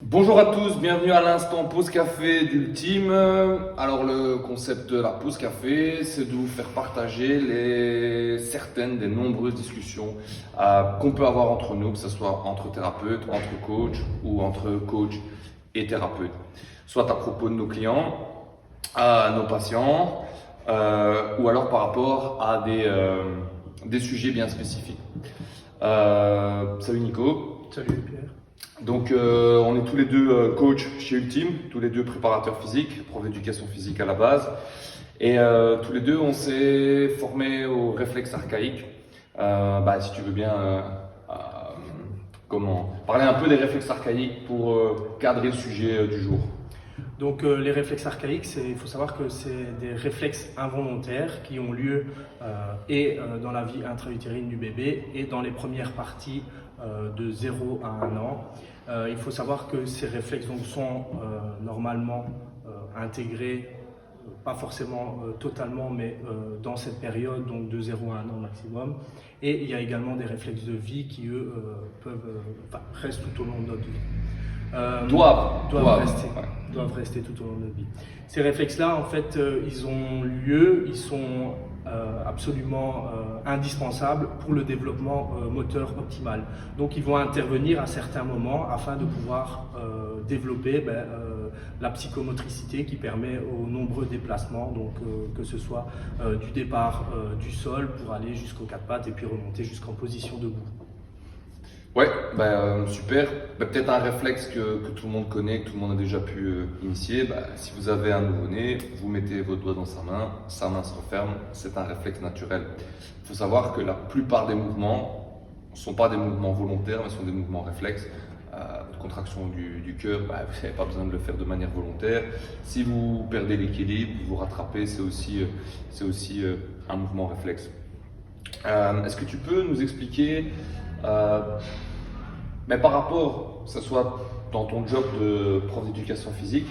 Bonjour à tous, bienvenue à l'instant pause café d'Ultime. Alors le concept de la pause café, c'est de vous faire partager certaines des nombreuses discussions qu'on peut avoir entre nous, que ce soit entre thérapeutes, entre coachs ou entre coachs et thérapeutes. Soit à propos de nos clients, à nos patients, ou alors par rapport à des sujets bien spécifiques. Salut Nico. Salut Pierre. Donc on est tous les deux coachs chez Ultime, tous les deux préparateurs physiques, prof d'éducation physique à la base. Et tous les deux on s'est formés au réflexe archaïque. Si tu veux bien parler un peu des réflexes archaïques pour cadrer le sujet du jour. Donc les réflexes archaïques, il faut savoir que c'est des réflexes involontaires qui ont lieu dans la vie intra-utérine du bébé et dans les premières parties de 0 à 1 an. Il faut savoir que ces réflexes donc, sont normalement intégrés, pas forcément totalement, mais dans cette période, donc de 0 à 1 an maximum. Et il y a également des réflexes de vie qui, eux, restent tout au long de notre vie. Doivent rester tout au long de notre vie. Ces réflexes-là, en fait, ils ont lieu, ils sont absolument indispensables pour le développement moteur optimal. Donc, ils vont intervenir à certains moments afin de pouvoir développer la psychomotricité qui permet aux nombreux déplacements, donc que ce soit du départ du sol pour aller jusqu'aux quatre pattes et puis remonter jusqu'en position debout. Ouais, super. Peut-être un réflexe que tout le monde connaît, que tout le monde a déjà pu initier. Si vous avez un nouveau-né, vous mettez votre doigt dans sa main se referme, c'est un réflexe naturel. Il faut savoir que la plupart des mouvements ne sont pas des mouvements volontaires, mais sont des mouvements réflexes. Contraction du cœur, vous n'avez pas besoin de le faire de manière volontaire. Si vous perdez l'équilibre, vous rattrapez, c'est aussi un mouvement réflexe. Est-ce que tu peux nous expliquer mais par rapport, que ce soit dans ton job de prof d'éducation physique,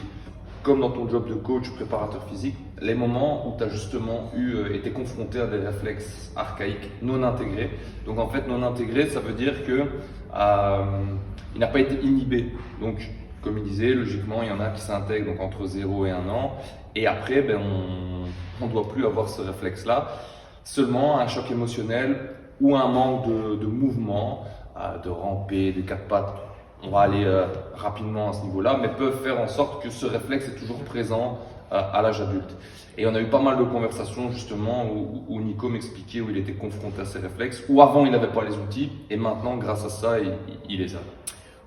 comme dans ton job de coach préparateur physique, les moments où tu as justement été confronté à des réflexes archaïques non intégrés. Donc en fait, non intégrés, ça veut dire que il n'a pas été inhibé. Donc, comme il disait, logiquement, il y en a qui s'intègrent donc entre 0 et 1 an. Et après, on ne doit plus avoir ce réflexe-là. Seulement un choc émotionnel ou un manque de mouvement, de ramper, des quatre pattes, on va aller rapidement à ce niveau-là, mais peuvent faire en sorte que ce réflexe est toujours présent à l'âge adulte. Et on a eu pas mal de conversations justement où Nico m'expliquait où il était confronté à ces réflexes, où avant il n'avait pas les outils, et maintenant grâce à ça, il les a.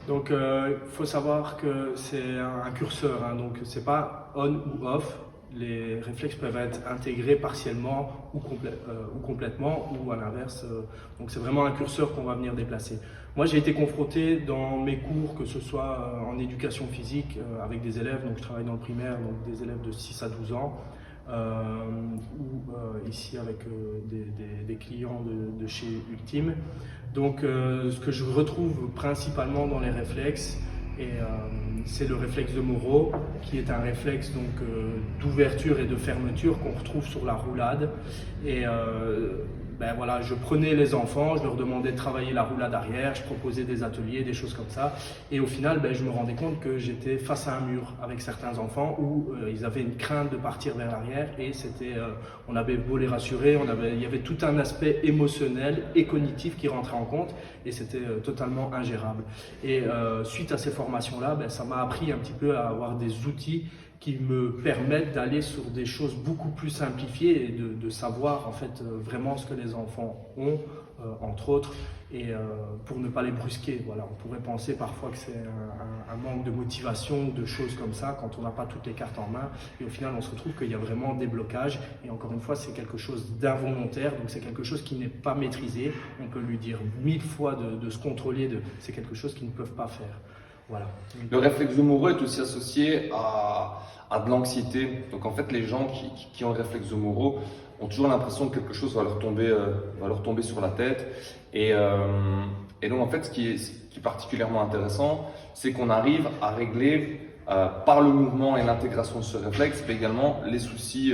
Donc il faut savoir que c'est un curseur, donc c'est pas on ou off. Les réflexes peuvent être intégrés partiellement ou complètement ou à l'inverse. Donc c'est vraiment un curseur qu'on va venir déplacer. Moi j'ai été confronté dans mes cours, que ce soit en éducation physique avec des élèves, donc je travaille dans le primaire, donc des élèves de 6 à 12 ans, ou ici avec des clients de chez Ultime. Donc ce que je retrouve principalement dans les réflexes, c'est le réflexe de Moro, qui est un réflexe d'ouverture et de fermeture qu'on retrouve sur la roulade. Et je prenais les enfants, je leur demandais de travailler la roulade arrière, je proposais des ateliers, des choses comme ça. Et au final, je me rendais compte que j'étais face à un mur avec certains enfants où ils avaient une crainte de partir vers l'arrière et on avait beau les rassurer, il y avait tout un aspect émotionnel et cognitif qui rentrait en compte et c'était totalement ingérable. Et suite à ces formations-là, ça m'a appris un petit peu à avoir des outils qui me permettent d'aller sur des choses beaucoup plus simplifiées et de savoir en fait vraiment ce que les enfants ont, entre autres, et pour ne pas les brusquer. Voilà, on pourrait penser parfois que c'est un manque de motivation ou de choses comme ça quand on n'a pas toutes les cartes en main, et au final on se retrouve qu'il y a vraiment des blocages, et encore une fois c'est quelque chose d'involontaire, donc c'est quelque chose qui n'est pas maîtrisé. On peut lui dire 1000 fois de se contrôler, c'est quelque chose qu'ils ne peuvent pas faire. Voilà. Le réflexe de Moro est aussi associé à de l'anxiété. Donc en fait, les gens qui ont le réflexe de Moro ont toujours l'impression que quelque chose va leur tomber sur la tête. Et donc en fait, ce qui est particulièrement intéressant, c'est qu'on arrive à régler par le mouvement et l'intégration de ce réflexe, mais également les soucis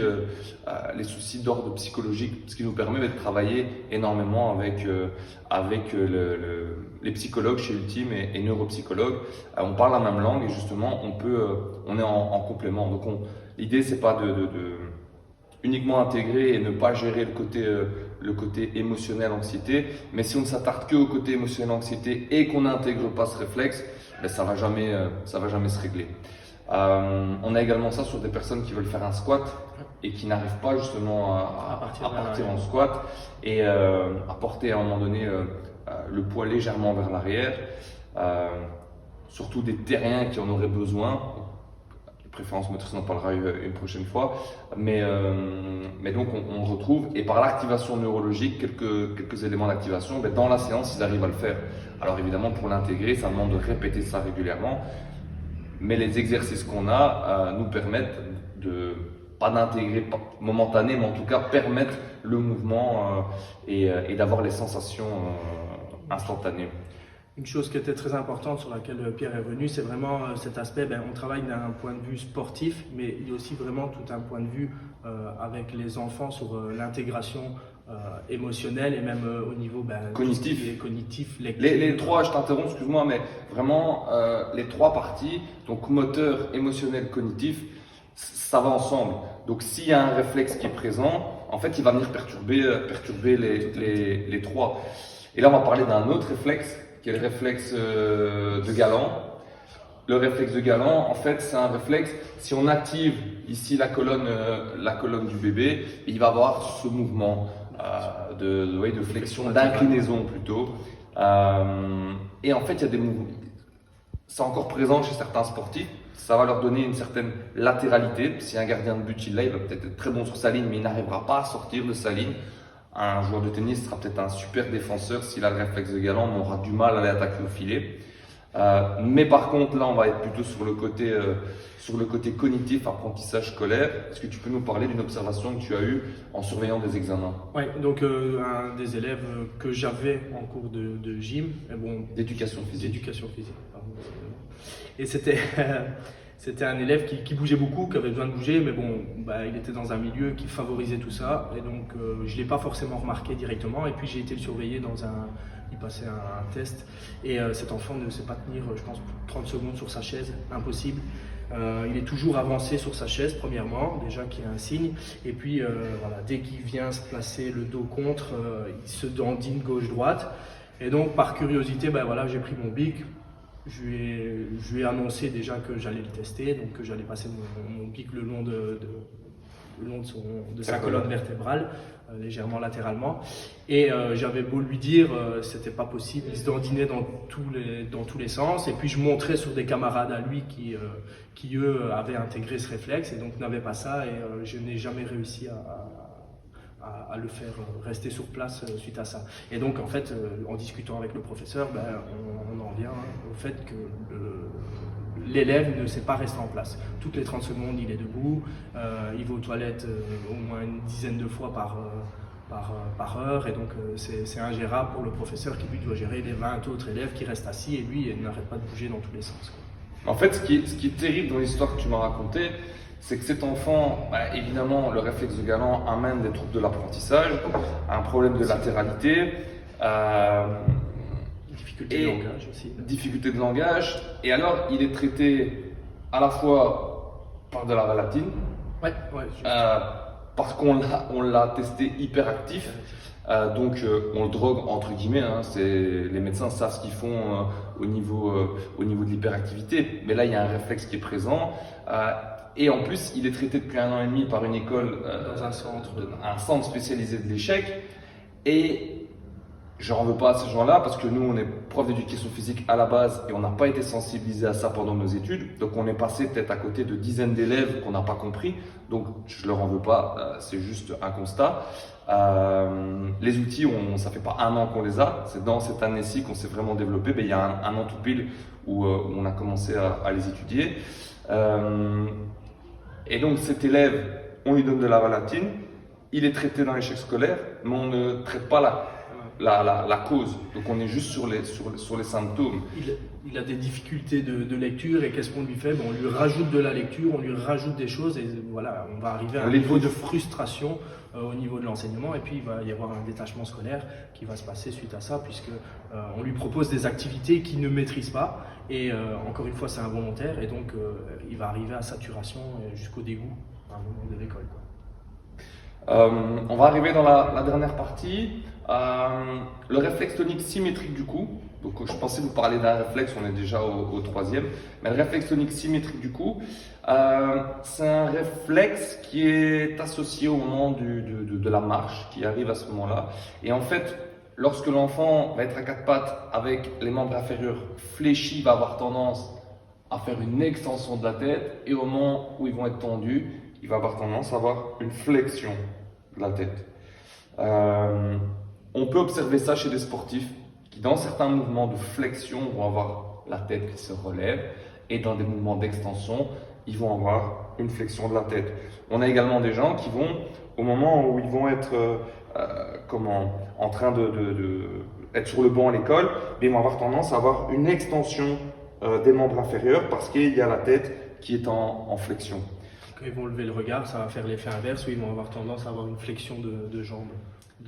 d'ordre psychologique, ce qui nous permet de travailler énormément avec les psychologues chez Ultime et neuropsychologues. On parle la même langue et justement on est en complément. Donc l'idée c'est pas de uniquement intégrer et ne pas gérer le côté émotionnel, anxiété, mais si on ne s'attarde que au côté émotionnel, anxiété et qu'on n'intègre pas ce réflexe, ben ça va jamais se régler. On a également ça sur des personnes qui veulent faire un squat et qui n'arrivent pas justement à partir en squat et à porter à un moment donné le poids légèrement vers l'arrière, surtout des terriens qui en auraient besoin. Préférence motrice, on en parlera une prochaine fois, mais donc on retrouve, et par l'activation neurologique, quelques éléments d'activation, ben dans la séance ils arrivent à le faire. Alors évidemment pour l'intégrer ça demande de répéter ça régulièrement, mais les exercices qu'on a nous permettent pas d'intégrer momentané, mais en tout cas permettre le mouvement et d'avoir les sensations instantanées. Une chose qui était très importante sur laquelle Pierre est venu, c'est vraiment cet aspect, on travaille d'un point de vue sportif, mais il y a aussi vraiment tout un point de vue avec les enfants sur l'intégration émotionnelle et même au niveau cognitif, lecture. Les trois, je t'interromps, excuse-moi, mais vraiment les trois parties, donc moteur, émotionnel, cognitif, ça va ensemble. Donc s'il y a un réflexe qui est présent, en fait il va venir perturber les trois. Et là on va parler d'un autre réflexe, qui est le réflexe de Galland. Le réflexe de Galland, en fait, c'est un réflexe, si on active ici la colonne du bébé, il va avoir ce mouvement de flexion, d'inclinaison plutôt. Et en fait, il y a des mouvements, c'est encore présent chez certains sportifs, ça va leur donner une certaine latéralité. Si un gardien de but, il va peut-être être très bon sur sa ligne, mais il n'arrivera pas à sortir de sa ligne. Un joueur de tennis sera peut-être un super défenseur s'il a le réflexe de Galland, mais on aura du mal à aller attaquer au filet. Mais par contre, là, on va être plutôt sur le côté cognitif, apprentissage scolaire. Est-ce que tu peux nous parler d'une observation que tu as eue en surveillant des examens? Oui, donc un des élèves que j'avais en cours de gym, d'éducation physique. Pardon. Et c'était un élève qui bougeait beaucoup, qui avait besoin de bouger, mais il était dans un milieu qui favorisait tout ça, et donc je ne l'ai pas forcément remarqué directement, et puis j'ai été le surveiller il passait un test, et cet enfant ne sait pas tenir, je pense, 30 secondes sur sa chaise, impossible. Il est toujours avancé sur sa chaise, premièrement, déjà qu'il y a un signe, et puis dès qu'il vient se placer le dos contre, il se dandine gauche-droite, et donc par curiosité, j'ai pris mon bic. Je lui ai annoncé déjà que j'allais le tester, donc que j'allais passer mon pic le long de sa colonne vertébrale, légèrement latéralement. Et j'avais beau lui dire, c'était pas possible, il se dandinait dans tous les sens. Et puis je montrais sur des camarades à lui qui eux avaient intégré ce réflexe et donc n'avaient pas ça. Et je n'ai jamais réussi à le faire rester sur place suite à ça. Et donc en fait, en discutant avec le professeur, on en vient au fait que l'élève ne sait pas rester en place. Toutes les 30 secondes, il est debout, il va aux toilettes au moins une dizaine de fois par heure, et donc c'est ingérable pour le professeur qui lui doit gérer les 20 autres élèves qui restent assis, et lui il n'arrête pas de bouger dans tous les sens. En fait, ce qui est terrible dans l'histoire que tu m'as racontée, c'est que cet enfant, évidemment, le réflexe de Galland amène des troubles de l'apprentissage, un problème de latéralité, difficulté de langage aussi. Difficulté de langage, et alors il est traité à la fois par de la Valatine, parce qu'on l'a testé hyperactif, donc on le drogue entre guillemets, les médecins savent ce qu'ils font au niveau de l'hyperactivité, mais là il y a un réflexe qui est présent. Et en plus, il est traité depuis 1 an et demi par une école, dans un centre spécialisé de l'échec. Et je n'en veux pas à ces gens-là parce que nous, on est prof d'éducation physique à la base et on n'a pas été sensibilisé à ça pendant nos études. Donc, on est passé peut-être à côté de dizaines d'élèves qu'on n'a pas compris. Donc, je ne leur en veux pas, c'est juste un constat. Les outils, ça fait pas 1 an qu'on les a. C'est dans cette année-ci qu'on s'est vraiment développé. Il y a un an tout pile où on a commencé à les étudier. Et donc cet élève, on lui donne de la Valatine, il est traité dans l'échec scolaire, mais on ne traite pas la cause. Donc on est juste sur les symptômes. il a des difficultés de lecture et qu'est-ce qu'on lui fait? On lui rajoute de la lecture, on lui rajoute des choses et voilà, on va arriver à un niveau de frustration au niveau de l'enseignement et puis il va y avoir un détachement scolaire qui va se passer suite à ça puisque on lui propose des activités qu'il ne maîtrise pas et encore une fois c'est involontaire et donc il va arriver à saturation jusqu'au dégoût à un moment de l'école. On va arriver dans la dernière partie, le réflexe tonique symétrique du cou. Donc je pensais vous parler d'un réflexe, on est déjà au troisième, mais le réflexe tonique symétrique du cou, c'est un réflexe qui est associé au moment de la marche, qui arrive à ce moment-là. Et en fait, lorsque l'enfant va être à quatre pattes avec les membres inférieurs fléchis, il va avoir tendance à faire une extension de la tête et au moment où ils vont être tendus, il va avoir tendance à avoir une flexion de la tête. On peut observer ça chez des sportifs qui, dans certains mouvements de flexion, vont avoir la tête qui se relève et dans des mouvements d'extension, ils vont avoir une flexion de la tête. On a également des gens qui vont, au moment où ils vont être en train être sur le banc à l'école, ils vont avoir tendance à avoir une extension des membres inférieurs parce qu'il y a la tête qui est en flexion. Quand ils vont lever le regard, ça va faire l'effet inverse où ils vont avoir tendance à avoir une flexion de jambes.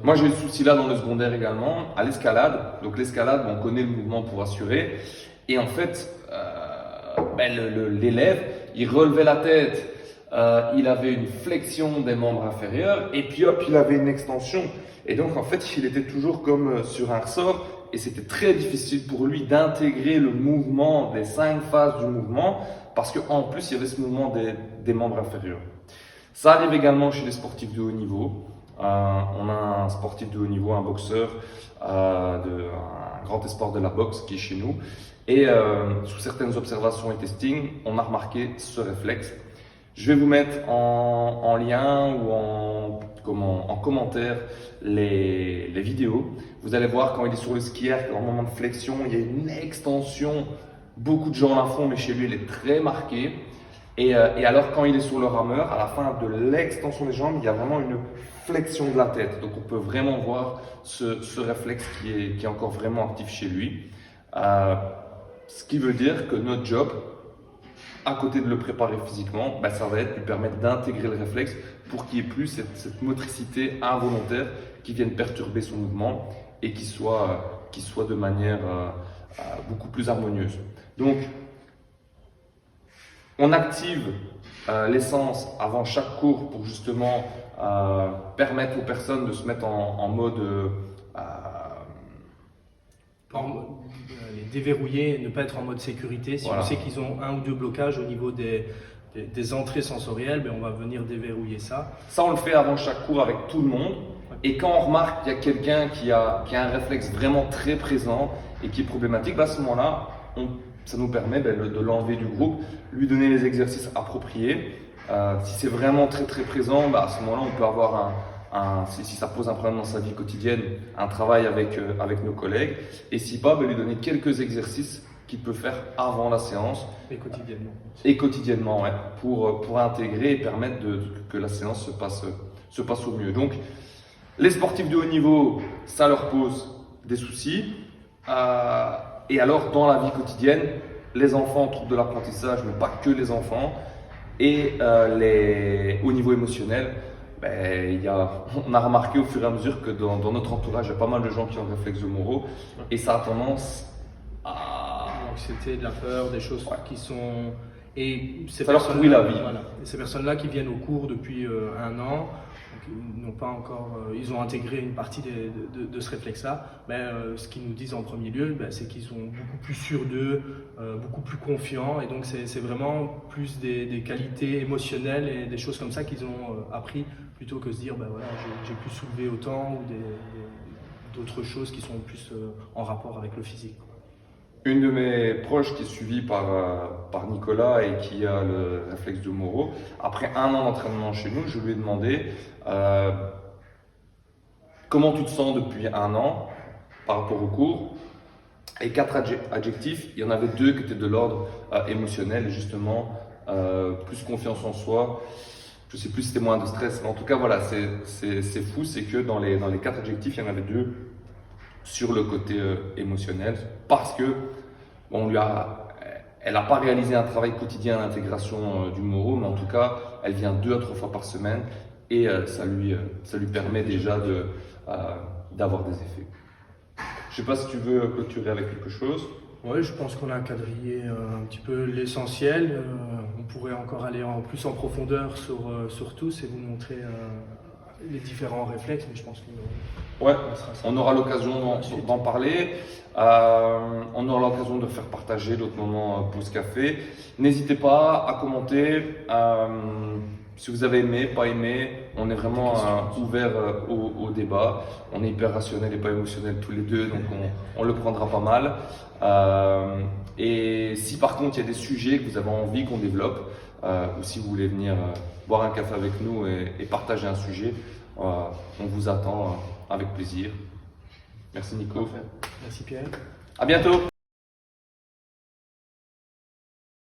Moi j'ai eu ce souci là dans le secondaire également, à l'escalade. Donc l'escalade, on connaît le mouvement pour assurer. Et en fait, l'élève, il relevait la tête, il avait une flexion des membres inférieurs et puis hop, il avait une extension. Et donc en fait, il était toujours comme sur un ressort et c'était très difficile pour lui d'intégrer le mouvement des 5 phases du mouvement parce qu'en plus, il y avait ce mouvement des membres inférieurs. Ça arrive également chez les sportifs de haut niveau. On a un sportif de haut niveau, un boxeur, un grand espoir de la boxe qui est chez nous. Et sous certaines observations et testing, on a remarqué ce réflexe. Je vais vous mettre en lien ou en commentaire les vidéos. Vous allez voir quand il est sur le ski erg, en moment de flexion, il y a une extension. Beaucoup de gens la font, mais chez lui, elle est très marquée. Et alors, quand il est sur le rameur, à la fin de l'extension des jambes, il y a vraiment une flexion de la tête. Donc, on peut vraiment voir ce réflexe qui est encore vraiment actif chez lui. Ce qui veut dire que notre job, à côté de le préparer physiquement, ça va être lui permettre d'intégrer le réflexe pour qu'il n'y ait plus cette motricité involontaire qui vienne perturber son mouvement et qui soit de manière beaucoup plus harmonieuse. Donc, on active l'essence avant chaque cours pour justement permettre aux personnes de se mettre en mode les déverrouiller, ne pas être en mode sécurité. Si on sait qu'ils ont un ou deux blocages au niveau des entrées sensorielles, on va venir déverrouiller ça. Ça, on le fait avant chaque cours avec tout le monde. Et quand on remarque qu'il y a quelqu'un qui a un réflexe vraiment très présent et qui est problématique, à ce moment-là, ça nous permet de l'enlever du groupe, lui donner les exercices appropriés. Si c'est vraiment très très présent, à ce moment-là, on peut avoir si ça pose un problème dans sa vie quotidienne, un travail avec nos collègues. Et si pas, lui donner quelques exercices qu'il peut faire avant la séance. Et quotidiennement, ouais, pour intégrer et permettre que la séance se passe au mieux. Donc, les sportifs de haut niveau, ça leur pose des soucis. Et alors, dans la vie quotidienne, les enfants trouvent de l'apprentissage, mais pas que les enfants. Et au niveau émotionnel, on a remarqué au fur et à mesure que dans notre entourage, il y a pas mal de gens qui ont le réflexe de Moro. Et ça a tendance à… L'anxiété, de la peur, des choses qui sont… Et ça leur pourrit la vie. Voilà. Et ces personnes-là qui viennent au cours depuis un an, ils ont intégré une partie de ce réflexe-là. Ce qu'ils nous disent en premier lieu, c'est qu'ils sont beaucoup plus sûrs d'eux, beaucoup plus confiants. Et donc, c'est vraiment plus des qualités émotionnelles et des choses comme ça qu'ils ont appris plutôt que se dire j'ai pu soulever autant ou d'autres choses qui sont plus en rapport avec le physique. Une de mes proches qui est suivie par Nicolas et qui a le réflexe de Moro, après un an d'entraînement chez nous, je lui ai demandé comment tu te sens depuis un an par rapport au cours. Et 4 adjectifs, il y en avait 2 qui étaient de l'ordre émotionnel, justement, plus confiance en soi. Je ne sais plus si c'était moins de stress, mais en tout cas, voilà, c'est fou, c'est que dans les 4 adjectifs, il y en avait 2 sur le côté émotionnel, parce que bon, elle n'a pas réalisé un travail quotidien d'intégration du Moro, mais en tout cas, elle vient 2 à 3 fois par semaine et ça lui permet déjà d'avoir des effets. Je ne sais pas si tu veux clôturer avec quelque chose. Oui, je pense qu'on a quadrillé un petit peu l'essentiel. On pourrait encore aller plus en profondeur sur tous et vous montrer les différents réflexes, mais je pense qu'on ouais, on aura l'occasion d'en parler. On aura l'occasion de faire partager d'autres moments pause café. N'hésitez pas à commenter si vous avez aimé, pas aimé. On est vraiment ouvert au débat. On est hyper rationnel et pas émotionnel tous les deux, donc on le prendra pas mal. Et si par contre il y a des sujets que vous avez envie qu'on développe, ou si vous voulez venir boire un café avec nous et partager un sujet, on vous attend avec plaisir. Merci Nico. Merci Pierre. À bientôt.